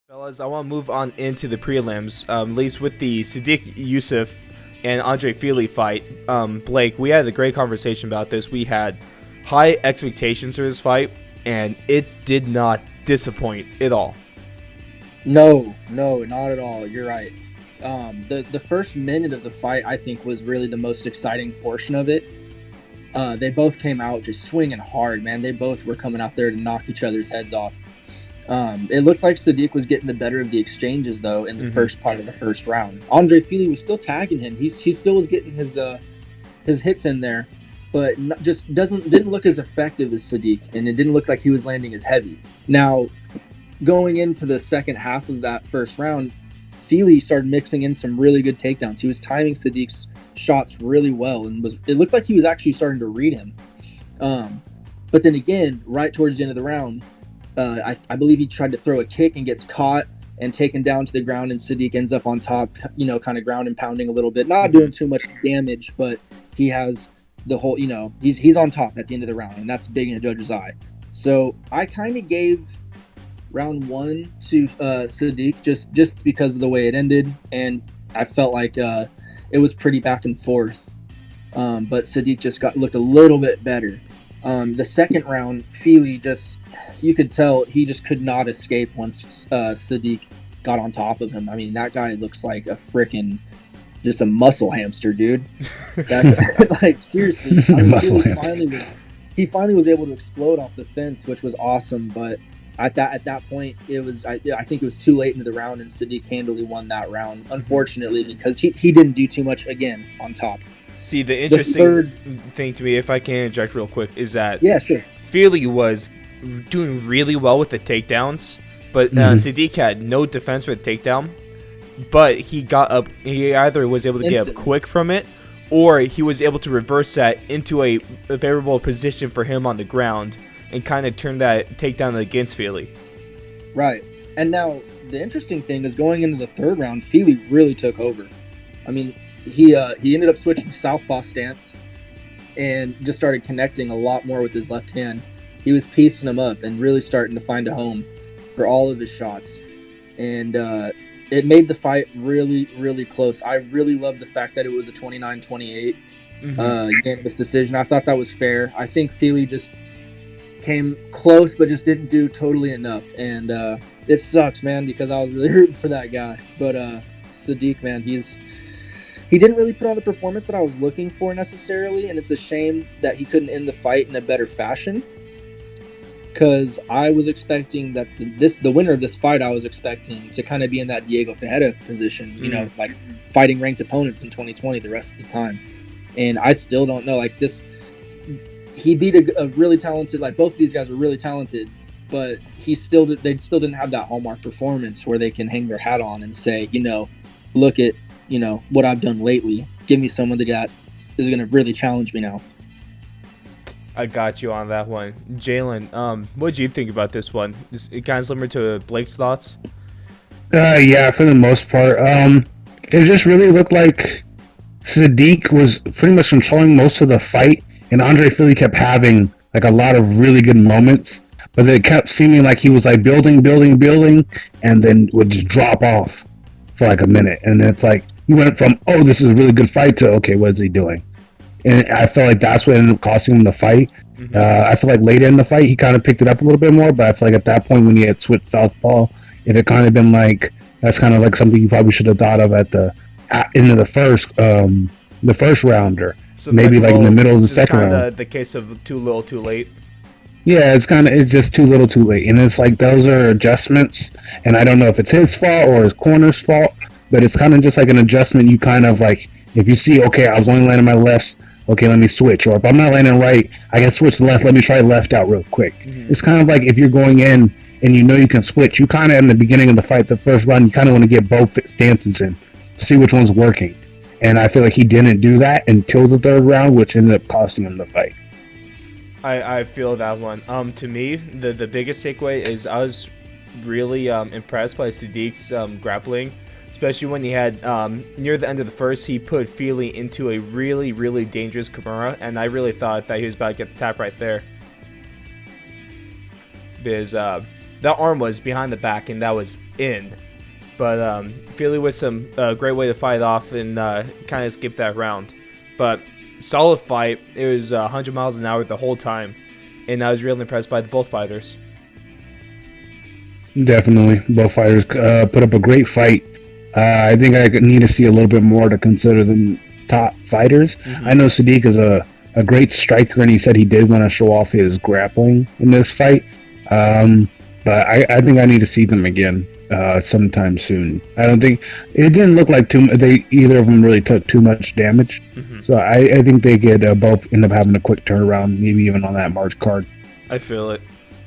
Fellas, I want to move on into the prelims, at least with the Sadiq Yusuff and Andre Fili fight. Blake, we had a great conversation about this. We had high expectations for this fight, and it did not disappoint at all. No, not at all. You're right. The first minute of the fight, I think, was really the most exciting portion of it. They both came out just swinging hard, man. They both were coming out there to knock each other's heads off. It looked like Sadiq was getting the better of the exchanges, though, in the first part of the first round. Andre Fili was still tagging him. He still was getting his hits in there, but just didn't look as effective as Sadiq, and it didn't look like he was landing as heavy. Now, going into the second half of that first round, Fili started mixing in some really good takedowns. He was timing Sadiq's shots really well, and it looked like he was actually starting to read him. But then again, right towards the end of the round, I believe he tried to throw a kick and gets caught and taken down to the ground, and Sadiq ends up on top, kind of ground and pounding a little bit, not doing too much damage, but he has the whole, he's on top at the end of the round, and that's big in the judge's eye. So I kind of gave round one to Sadiq just because of the way it ended, and I felt like it was pretty back and forth, but Sadiq just looked a little bit better. The second round, Fili you could tell he just could not escape once Sadiq got on top of him. I mean, that guy looks like just a muscle hamster, dude. Like, seriously, he finally was able to explode off the fence, which was awesome. But at that point, I think it was too late into the round, and Sadiq handily won that round, unfortunately, because he didn't do too much again on top. See, the interesting thing to me, if I can interject real quick, is that Fili was doing really well with the takedowns, but Sadiq had no defense for the takedown, but he got up. He either was able to get up quick from it, or he was able to reverse that into a favorable position for him on the ground and kind of turn that takedown against Fili. Right. And now the interesting thing is, going into the third round, Fili really took over. I mean, he ended up switching southpaw stance and just started connecting a lot more with his left hand. He was piecing him up and really starting to find a home for all of his shots. And it made the fight really, really close. I really loved the fact that it was a 29-28 unanimous decision. I thought that was fair. I think Fili just came close, but just didn't do totally enough. And it sucks, man, because I was really rooting for that guy. But Sadiq, man, he didn't really put on the performance that I was looking for necessarily, and it's a shame that he couldn't end the fight in a better fashion, because I was expecting that the winner of this fight, I was expecting to kind of be in that Diego Ferreira position, like fighting ranked opponents in 2020 the rest of the time. And I still don't know, like this, he beat a really talented, like both of these guys were really talented, but they still didn't have that hallmark performance where they can hang their hat on and say, look at, what I've done lately. Give me someone that is going to really challenge me now. I got you on that one. Jalen, what did you think about this one? It kind of similar to Blake's thoughts? Yeah, for the most part. It just really looked like Sadiq was pretty much controlling most of the fight, and Andre Fili kept having like a lot of really good moments, but it kept seeming like he was like building, and then would just drop off for like a minute. And then it's like, he went from, oh, this is a really good fight, to, okay, what is he doing? And I feel like that's what ended up costing him the fight. I feel like later in the fight, he kind of picked it up a little bit more, but I feel like at that point when he had switched southpaw, it had kind of been like, that's kind of like something you probably should have thought of at into the first round, or so maybe like in the middle of the second round. The case of too little, too late. Yeah, it's just too little, too late, and it's like those are adjustments, and I don't know if it's his fault or his corner's fault, but it's kind of just like an adjustment. You kind of like, if you see, okay, I was only landing my left, okay, let me switch. Or if I'm not landing right, I can switch left, let me try left out real quick. It's kind of like if you're going in and you can switch, you kind of, in the beginning of the fight, the first round, you kind of want to get both stances in to see which one's working. And I feel like he didn't do that until the third round, which ended up costing him the fight. I feel that one. To me, the biggest takeaway is I was really impressed by Sadiq's grappling. Especially when he had, near the end of the first, he put Fili into a really, really dangerous Kimura, and I really thought that he was about to get the tap right there. Because that arm was behind the back, and that was in. But Philly with some great way to fight off and kind of skip that round. But solid fight. It was 100 miles an hour the whole time. And I was really impressed by both fighters. Definitely. Both fighters put up a great fight. I think I need to see a little bit more to consider them top fighters. Mm-hmm. I know Sadiq is a great striker, and he said he did want to show off his grappling in this fight. But I think I need to see them again sometime soon. I don't think it didn't look like either of them really took too much damage. Mm-hmm. So I think they could both end up having a quick turnaround, maybe even on that March card. I feel it.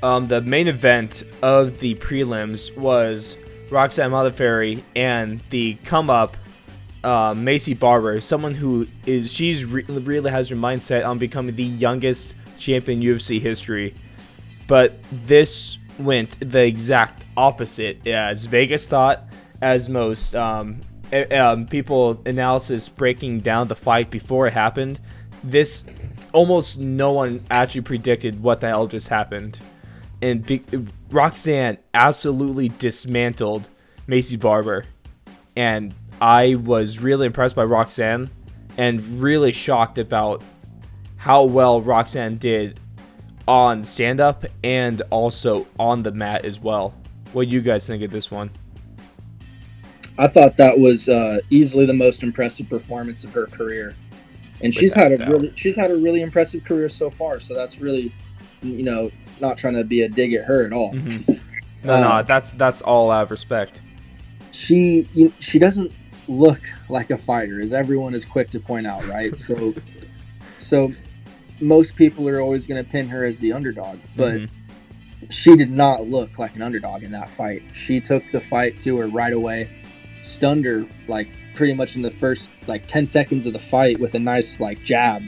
The main event of the prelims was Roxanne Modafferi and the come-up Maycee Barber, someone who really has her mindset on becoming the youngest champion in UFC history. But this went the exact opposite as Vegas thought, as most people analysis breaking down the fight before it happened. This almost no one actually predicted what the hell just happened. And Roxanne absolutely dismantled Maycee Barber. And I was really impressed by Roxanne and really shocked about how well Roxanne did on stand-up and also on the mat as well. What do you guys think of this one? I thought that was easily the most impressive performance of her career. And she's had a really impressive career so far. So that's really, not trying to be a dig at her at all. Mm-hmm. No, that's all out of respect. She doesn't look like a fighter, as everyone is quick to point out, right? So most people are always going to pin her as the underdog, but she did not look like an underdog in that fight. She took the fight to her right away, stunned her like pretty much in the first 10 seconds of the fight with a nice jab.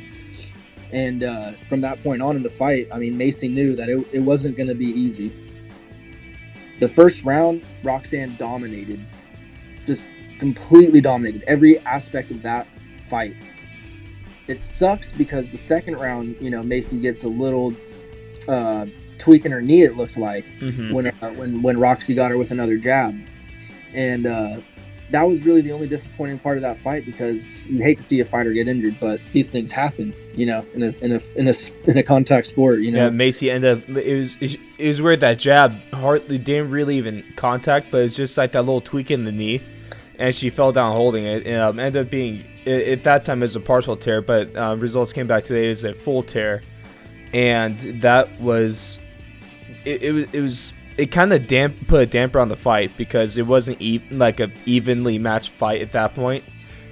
And from that point on in the fight, I mean, Maycee knew that it wasn't going to be easy. The first round, Roxanne dominated, just completely dominated every aspect of that fight. It sucks because the second round, Maycee gets a little tweak in her knee, it looked like, when Roxy got her with another jab. And that was really the only disappointing part of that fight, because you hate to see a fighter get injured, but these things happen, in a contact sport, Yeah, Maycee ended up. It was weird that jab hardly didn't really even contact, but it's just like that little tweak in the knee, and she fell down holding it. And ended up being at that time as a partial tear, but results came back today as a full tear, and that was it kind of put a damper on the fight because it wasn't an evenly matched fight at that point.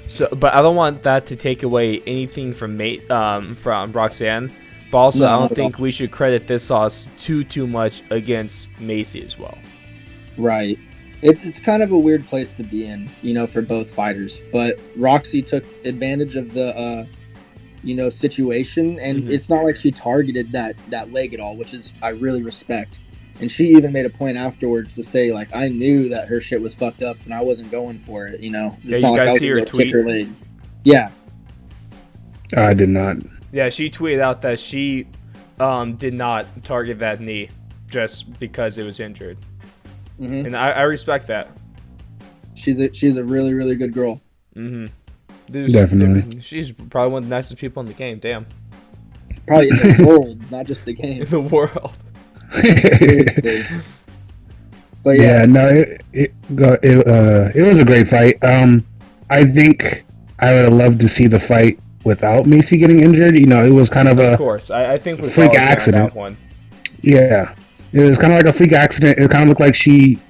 So, but I don't want that to take away anything from Roxanne. But also, I don't think we should credit this loss too much against Maycee as well. Right. It's kind of a weird place to be in, for both fighters. But Roxy took advantage of the situation, and it's not like she targeted that leg at all, which is I really respect. And she even made a point afterwards to say, I knew that her shit was fucked up and I wasn't going for it, It's not you guys see her tweet? Her leg. Yeah. I did not. Yeah, she tweeted out that she did not target that knee just because it was injured. Mm-hmm. And I respect that. She's a really, really good girl. Mm-hmm. Definitely. She's probably one of the nicest people in the game, damn. Probably in the world, not just the game. In the world. But yeah, no, it was a great fight. I think I would have loved to see the fight without Maycee getting injured. It was kind of of course. I think we freak accident. That one. Yeah, it was kind of like a freak accident. It kind of looked like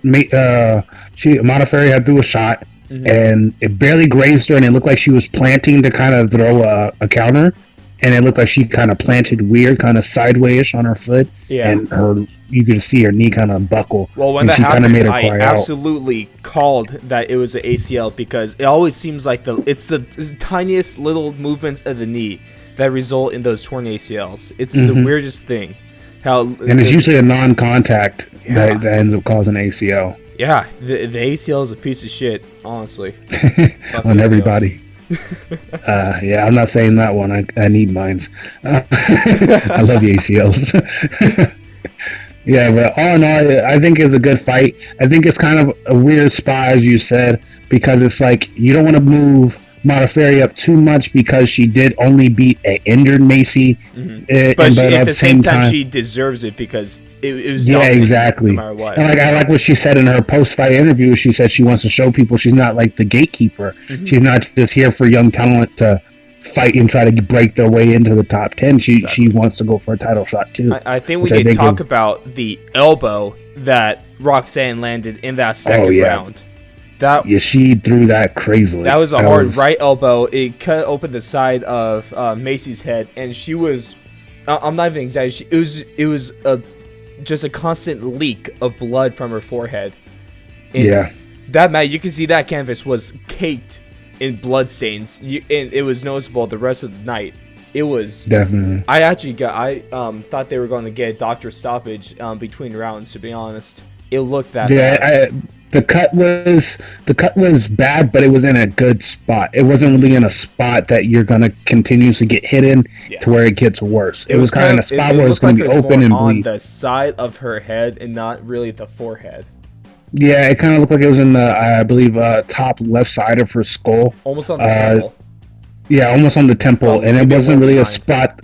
Modafferi had threw a shot and it barely grazed her, and it looked like she was planting to kind of throw a counter. And it looked like she kind of planted weird, kind of sideways on her foot. Yeah. And you could see her knee kind of buckle. Well, when that happened, I absolutely called that it was an ACL, because it always seems like it's the tiniest little movements of the knee that result in those torn ACLs. It's the weirdest thing. And it's usually a non-contact that ends up causing ACL. Yeah, the ACL is a piece of shit, honestly. On everybody. Yeah, I'm not saying that one. I need mines. I love the ACLs. Yeah, but all in all, I think it's a good fight. I think it's kind of a weird spot, as you said, because it's like you don't want to move Modafferi up too much because she did only beat an injured Macy. Mm-hmm. But at the same time, she deserves it because it was exactly. No matter what. And I like what she said in her post-fight interview. She said she wants to show people she's not like the gatekeeper. Mm-hmm. She's not just here for young talent to fight and try to break their way into the top 10. She wants to go for a title shot too. I think we need to talk about the elbow that Roxanne landed in that second round. She threw that crazily. That was a hard right elbow. It cut open the side of Macy's head, and she was. I'm not even exaggerating. It was just a constant leak of blood from her forehead. And that match, you can see that canvas was caked in blood stains, and it was noticeable the rest of the night. It was definitely. I thought they were going to get a doctor stoppage between rounds. To be honest, it looked that bad. The cut was bad, but it was in a good spot. It wasn't really in a spot that you're gonna continuously get hit in to where it gets worse. It was kind of in a spot where it's gonna be open and bleed. On the side of her head and not really the forehead. Yeah, it kind of looked like it was in the, I believe, top left side of her skull. Almost on the temple. Yeah, almost on the temple, and it wasn't really a spot.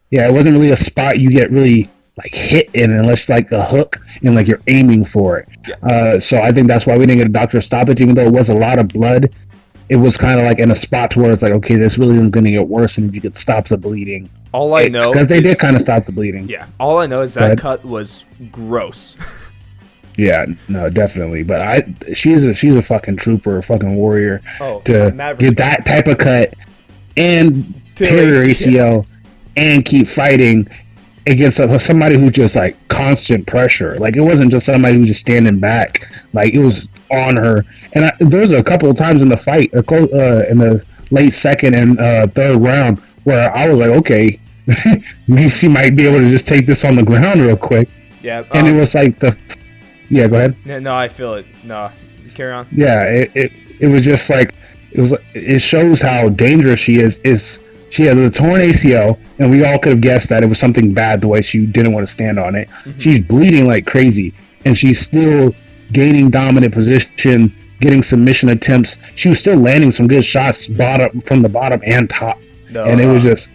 Yeah, it wasn't really a spot you get really like hit in unless like a hook and like you're aiming for it. Yeah. So I think that's why we didn't get a doctor stoppage, even though it was a lot of blood. It was kind of like in a spot where it's like, okay, this really isn't going to get worse, and if you could stop the bleeding. All I know, because they did kind of stop the bleeding. Yeah, all I know is that cut was gross. Yeah, no, definitely. But she's a fucking trooper, a fucking warrior to get that type of cut and tear her ACL and keep fighting against somebody who's just like constant pressure. Like it wasn't just somebody who was just standing back. Like it was on her. And there was a couple of times in the fight, in the late second and third round, where I was like, okay, Macy might be able to just take this on the ground real quick. Yeah. And it was like yeah, go ahead. No, I feel it. No, carry on. Yeah, it was just like it shows how dangerous she is. She has a torn ACL, and we all could have guessed that it was something bad the way she didn't want to stand on it. Mm-hmm. She's bleeding like crazy, and she's still gaining dominant position, getting submission attempts. She was still landing some good shots from the bottom and top, and it was just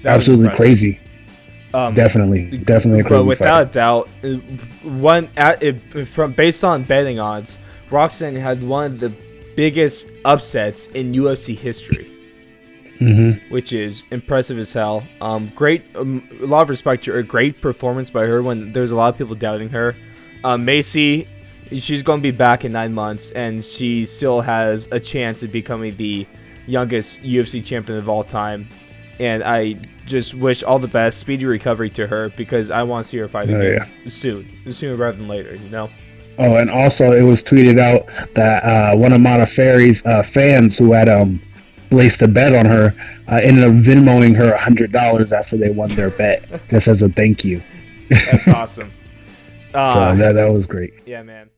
absolutely crazy. Definitely a crazy but without fight. A doubt, based on betting odds, Roxanne had one of the biggest upsets in UFC history. Mm-hmm. Which is impressive as hell. Great, a lot of respect to her. Great performance by her when there's a lot of people doubting her. Macy, she's going to be back in 9 months, and she still has a chance of becoming the youngest UFC champion of all time. And I just wish all the best, speedy recovery to her, because I want to see her fight again sooner rather than later. You know. Oh, and also it was tweeted out that one of Modafferi's fans who had placed a bet on her ended up Venmoing her $100 after they won their bet, just as a thank you. That's awesome. So that was great. Yeah, man.